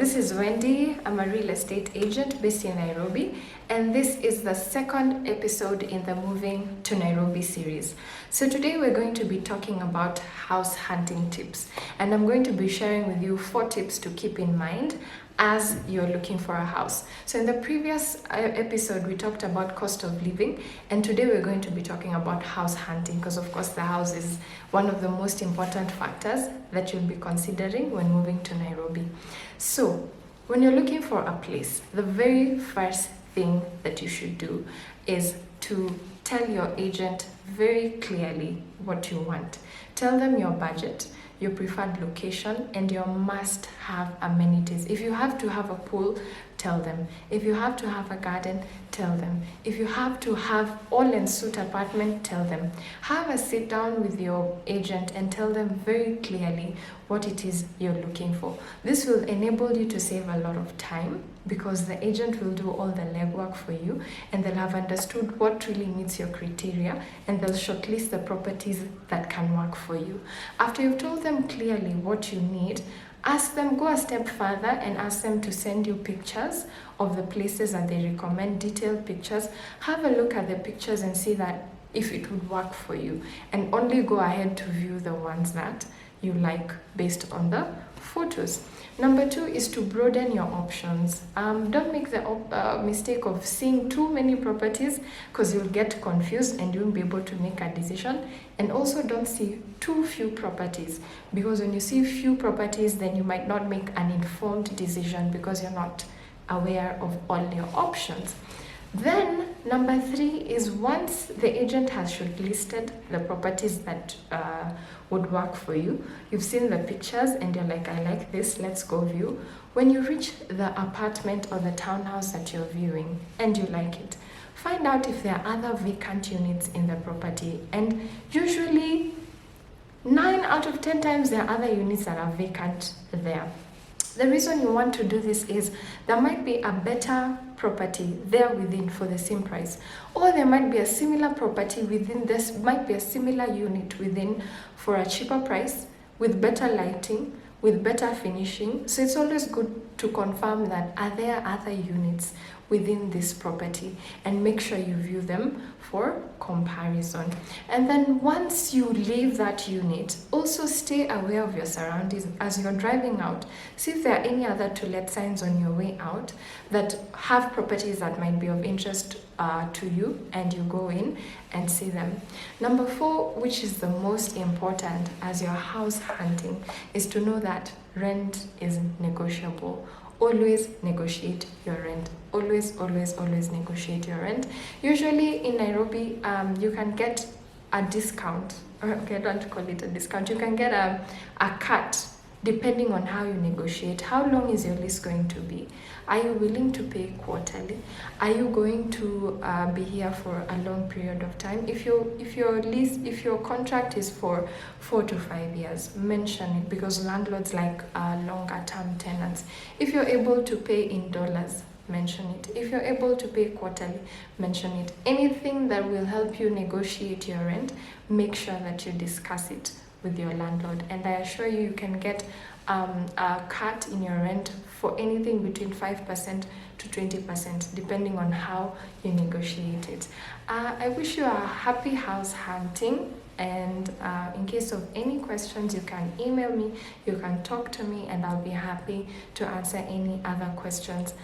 this is Wendy. I'm a real estate agent based in Nairobi, and this is the second episode in the Moving to Nairobi series. So today we're going to be talking about house hunting tips, and I'm going to be sharing with you 4 tips to keep in mind as you're looking for a house. So in the previous episode, we talked about cost of living, and today we're going to be talking about house hunting, because of course the house is one of the most important factors that you'll be considering when moving to Nairobi. So when you're looking for a place, the very first thing that you should do is to tell your agent very clearly what you want. Tell them your budget, your preferred location, and your must-have amenities. If you have to have a pool, tell them. If you have to have a garden, tell them. If you have to have all-en-suite apartment, tell them. Have a sit down with your agent and tell them very clearly what it is you're looking for. This will enable you to save a lot of time, because the agent will do all the legwork for you, and they'll have understood what really meets your criteria, and they'll shortlist the properties that can work for you. After you've told them clearly what you need, ask them, go a step further and ask them to send you pictures of the places that they recommend, detailed pictures. Have a look at the pictures and see that if it would work for you, and only go ahead to view the ones that you like based on the photos. Number 2 is to broaden your options. Don't make the mistake of seeing too many properties, because you'll get confused and you won't be able to make a decision. And also don't see too few properties, because when you see few properties, then you might not make an informed decision because you're not aware of all your options. Then number 3 is, once the agent has shortlisted the properties that would work for you, you've seen the pictures and you're like, I like this, let's go view. When you reach the apartment or the townhouse that you're viewing and you like it, find out if there are other vacant units in the property. And usually 9 out of 10 times there are other units that are vacant there. The reason you want to do this is there might be a better property there within for the same price, or there might be a similar property within this, might be a similar unit within for a cheaper price, with better lighting, with better finishing. So it's always good to confirm that are there other units within this property, and make sure you view them for comparison. And then once you leave that unit, also stay aware of your surroundings as you're driving out. See if there are any other to let signs on your way out that have properties that might be of interest to you, and you go in and see them. Number 4, which is the most important as you're house hunting, is to know that rent is negotiable. Always negotiate your rent. Always negotiate your rent. Usually in Nairobi, you can get a discount. Okay, I don't call it a discount. You can get a cut depending on how you negotiate. How long is your lease going to be? Are you willing to pay quarterly? Are you going to be here for a long period of time? If your contract is for 4 to 5 years, mention it, because landlords like longer term tenants. If you're able to pay in dollars, mention it. If you're able to pay quarterly, mention it. Anything that will help you negotiate your rent, make sure that you discuss it with your landlord, and I assure you, you can get a cut in your rent for anything between 5% to 20%, depending on how you negotiate it. I wish you a happy house hunting, and in case of any questions, you can email me, you can talk to me, and I'll be happy to answer any other questions